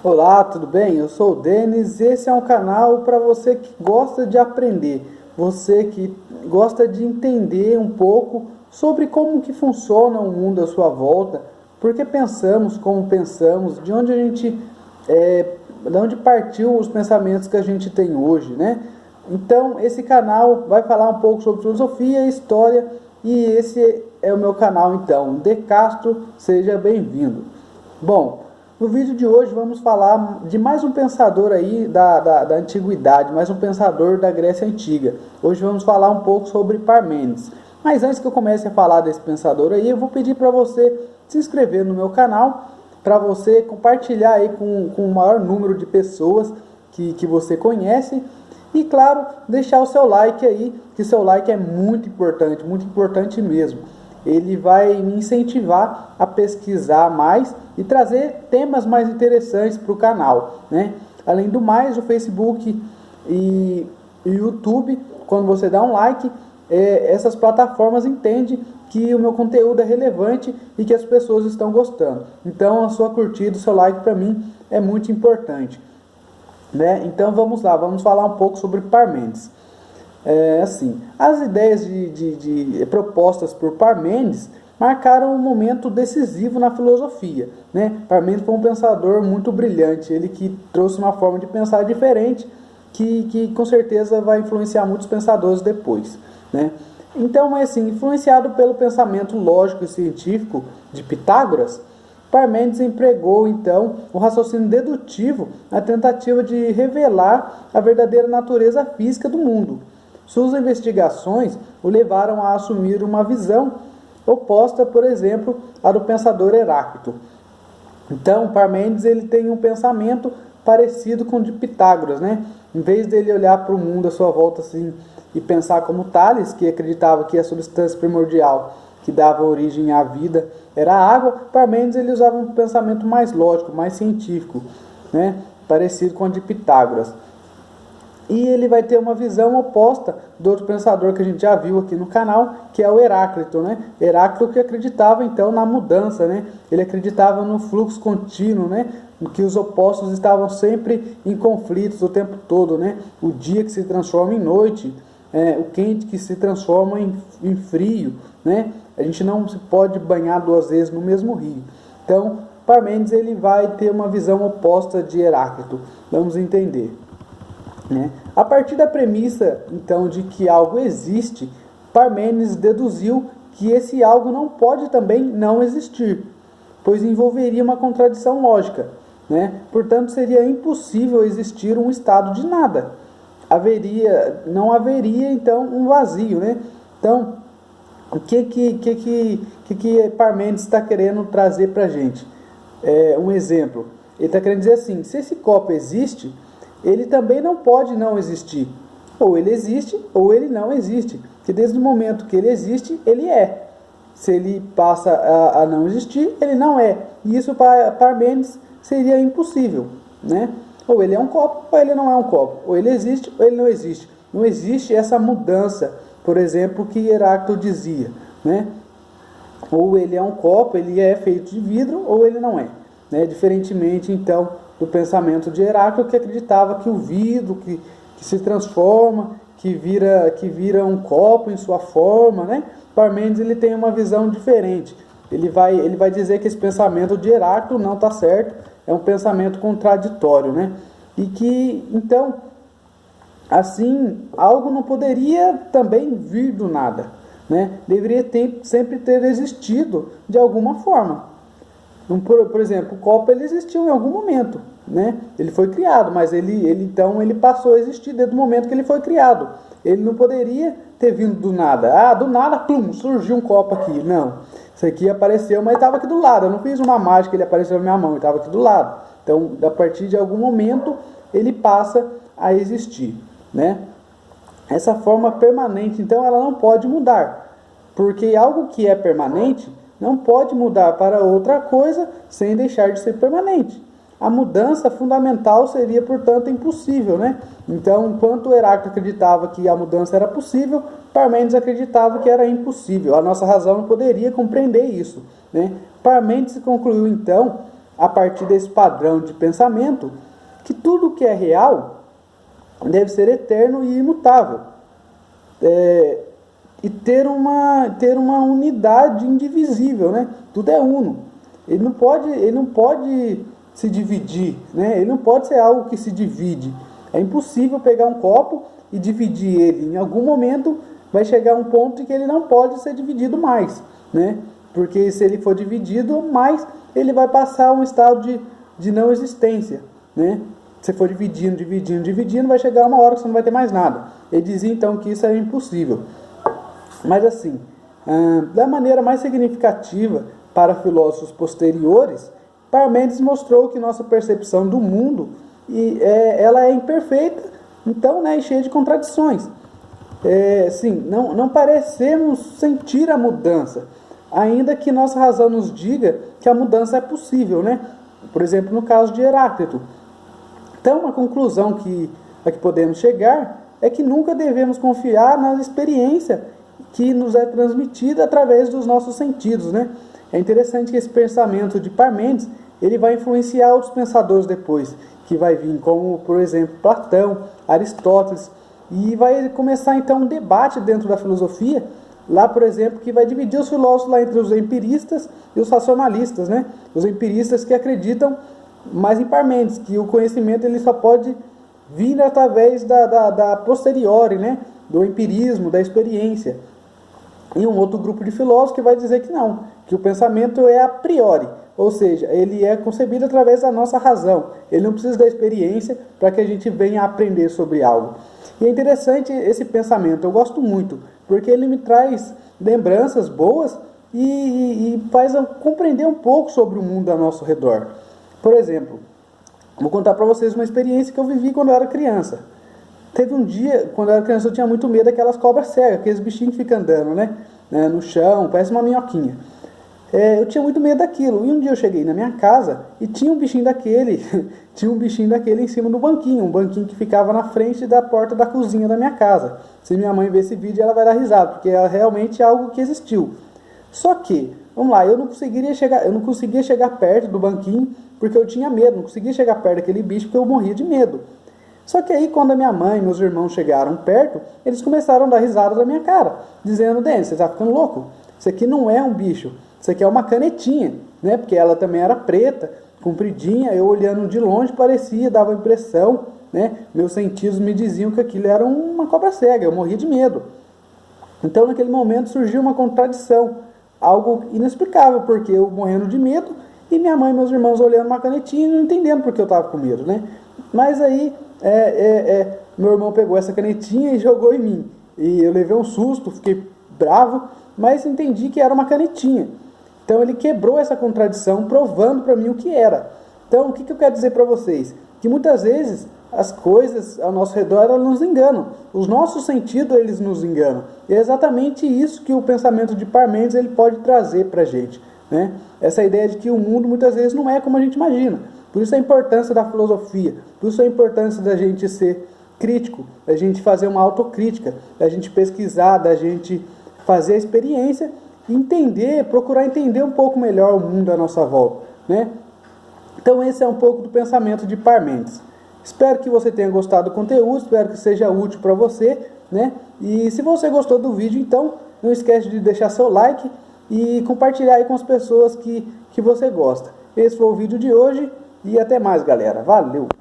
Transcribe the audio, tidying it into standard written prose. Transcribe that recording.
Olá, tudo bem? Eu sou o Denis e esse é um canal para você que gosta de aprender, você que gosta de entender um pouco sobre como que funciona o mundo à sua volta, por que pensamos como pensamos, de onde a gente, de onde partiu os pensamentos que a gente tem hoje, né? Então, esse canal vai falar um pouco sobre filosofia e história e esse é o meu canal então. De Castro, seja bem-vindo. Bom, no vídeo de hoje vamos falar de mais um pensador aí da antiguidade, mais um pensador da Grécia Antiga. Hoje vamos falar um pouco sobre Parmênides. Mas antes que eu comece a falar desse pensador aí, eu vou pedir para você se inscrever no meu canal, para você compartilhar aí com o maior número de pessoas que você conhece. E claro, deixar o seu like aí, que seu like é muito importante mesmo. Ele vai me incentivar a pesquisar mais e trazer temas mais interessantes para o canal, né? Além do mais, o Facebook e o YouTube, quando você dá um like, essas plataformas entendem que o meu conteúdo é relevante e que as pessoas estão gostando. Então, a sua curtida, o seu like para mim é muito importante, né? Então, vamos lá, vamos falar um pouco sobre Parmênides. As ideias propostas por Parmênides marcaram um momento decisivo na filosofia, né? Parmênides foi um pensador muito brilhante, ele que trouxe uma forma de pensar diferente, que com certeza vai influenciar muitos pensadores depois, né? Então, influenciado pelo pensamento lógico e científico de Pitágoras, Parmênides empregou então o raciocínio dedutivo na tentativa de revelar a verdadeira natureza física do mundo. Suas investigações o levaram a assumir uma visão oposta, por exemplo, à do pensador Heráclito. Então, Parmênides ele tem um pensamento parecido com o de Pitágoras, né? Em vez dele olhar para o mundo à sua volta assim e pensar como Tales, que acreditava que a substância primordial que dava origem à vida era a água, Parmênides ele usava um pensamento mais lógico, mais científico, né? Parecido com o de Pitágoras. E ele vai ter uma visão oposta do outro pensador que a gente já viu aqui no canal, que é o Heráclito, né? Heráclito que acreditava então na mudança, né? Ele acreditava no fluxo contínuo, né? Que os opostos estavam sempre em conflitos o tempo todo, né? O dia que se transforma em noite, o quente que se transforma em frio, né? A gente não se pode banhar duas vezes no mesmo rio. Então, Parmênides ele vai ter uma visão oposta de Heráclito. Vamos entender. A partir da premissa, então, de que algo existe, Parmênides deduziu que esse algo não pode também não existir, pois envolveria uma contradição lógica, né? Portanto, seria impossível existir um estado de nada. Não haveria, então, um vazio, né? Então, o que Parmênides está querendo trazer para a gente? Um exemplo. Ele está querendo dizer assim, se esse copo existe, ele também não pode não existir. Ou ele existe, ou ele não existe. Porque desde o momento que ele existe, ele é. Se ele passa a não existir, ele não é. E isso para Parmênides seria impossível, né? Ou ele é um copo, ou ele não é um copo. Ou ele existe, ou ele não existe. Não existe essa mudança, por exemplo, que Heráclito dizia, né? Ou ele é um copo, ele é feito de vidro, ou ele não é, né? Diferentemente, então, do pensamento de Heráclito, que acreditava que o vidro que se transforma, que vira um copo em sua forma, né? Parmênides ele tem uma visão diferente. Ele vai dizer que esse pensamento de Heráclito não está certo, é um pensamento contraditório, né? E que, então, assim, algo não poderia também vir do nada, né? Deveria sempre ter existido de alguma forma. Por exemplo, o copo ele existiu em algum momento, né? Ele foi criado, mas ele passou a existir desde o momento que ele foi criado. Ele não poderia ter vindo do nada. Do nada, plum, surgiu um copo aqui. Não, isso aqui apareceu, mas estava aqui do lado. Eu não fiz uma mágica, ele apareceu na minha mão, ele estava aqui do lado. Então, a partir de algum momento, ele passa a existir, né? Essa forma permanente, então, ela não pode mudar, porque algo que é permanente não pode mudar para outra coisa sem deixar de ser permanente. A mudança fundamental seria, portanto, impossível, né? Então, enquanto Heráclito acreditava que a mudança era possível, Parmênides acreditava que era impossível. A nossa razão não poderia compreender isso, né? Parmênides concluiu, então, a partir desse padrão de pensamento, que tudo que é real deve ser eterno e imutável. E ter uma unidade indivisível, né? Tudo é uno. Ele não pode se dividir, né? Ele não pode ser algo que se divide. É impossível pegar um copo e dividir ele. Em algum momento vai chegar um ponto em que ele não pode ser dividido mais, né? Porque se ele for dividido mais, ele vai passar a um estado de não existência, né? Se for dividindo, vai chegar uma hora que você não vai ter mais nada. Ele dizia então que isso era impossível. Mas assim, da maneira mais significativa para filósofos posteriores, Parmênides mostrou que nossa percepção do mundo ela é imperfeita, então, né, e cheia de contradições. Não parecemos sentir a mudança, ainda que nossa razão nos diga que a mudança é possível, né? Por exemplo, no caso de Heráclito. Então, uma conclusão a que podemos chegar é que nunca devemos confiar na experiência que nos é transmitida através dos nossos sentidos, né? É interessante que esse pensamento de Parmênides ele vai influenciar outros pensadores depois, que vai vir, como, por exemplo, Platão, Aristóteles, e vai começar então um debate dentro da filosofia, lá, por exemplo, que vai dividir os filósofos lá entre os empiristas e os racionalistas, né? Os empiristas que acreditam mais em Parmênides, que o conhecimento ele só pode vir através da posteriori, né? Do empirismo, da experiência. E um outro grupo de filósofos que vai dizer que não, que o pensamento é a priori, ou seja, ele é concebido através da nossa razão. Ele não precisa da experiência para que a gente venha aprender sobre algo. E é interessante esse pensamento, eu gosto muito, porque ele me traz lembranças boas e faz eu compreender um pouco sobre o mundo ao nosso redor. Por exemplo, vou contar para vocês uma experiência que eu vivi quando eu era criança. Teve um dia, quando eu era criança, eu tinha muito medo daquelas cobras cegas, aqueles bichinhos que ficam andando, né? No chão, parece uma minhoquinha. Eu tinha muito medo daquilo. E um dia eu cheguei na minha casa e tinha um bichinho daquele, em cima do banquinho, um banquinho que ficava na frente da porta da cozinha da minha casa. Se minha mãe ver esse vídeo, ela vai dar risada, porque é realmente algo que existiu. Só que, vamos lá, eu não conseguia chegar perto do banquinho, porque eu tinha medo, não conseguia chegar perto daquele bicho, porque eu morria de medo. Só que aí, quando a minha mãe e meus irmãos chegaram perto, eles começaram a dar risada da minha cara, dizendo: Denis, você está ficando louco? Isso aqui não é um bicho, isso aqui é uma canetinha, né? Porque ela também era preta, compridinha, eu olhando de longe parecia, dava impressão, né? Meus sentidos me diziam que aquilo era uma cobra cega, eu morria de medo. Então, naquele momento, surgiu uma contradição, algo inexplicável, porque eu morrendo de medo e minha mãe e meus irmãos olhando uma canetinha e não entendendo porque eu estava com medo, né? Mas aí, meu irmão pegou essa canetinha e jogou em mim. E eu levei um susto, fiquei bravo, mas entendi que era uma canetinha. Então ele quebrou essa contradição, provando para mim o que era. Então o que eu quero dizer para vocês? Que muitas vezes as coisas ao nosso redor elas nos enganam. Os nossos sentidos eles nos enganam. E é exatamente isso que o pensamento de Parmênides ele pode trazer para a gente, né? Essa ideia de que o mundo muitas vezes não é como a gente imagina. Por isso a importância da filosofia, por isso a importância da gente ser crítico, da gente fazer uma autocrítica, da gente pesquisar, da gente fazer a experiência e entender, procurar entender um pouco melhor o mundo à nossa volta, né? Então esse é um pouco do pensamento de Parmênides. Espero que você tenha gostado do conteúdo, espero que seja útil para você, né? E se você gostou do vídeo, então não esquece de deixar seu like e compartilhar aí com as pessoas que você gosta. Esse foi o vídeo de hoje. E até mais, galera. Valeu!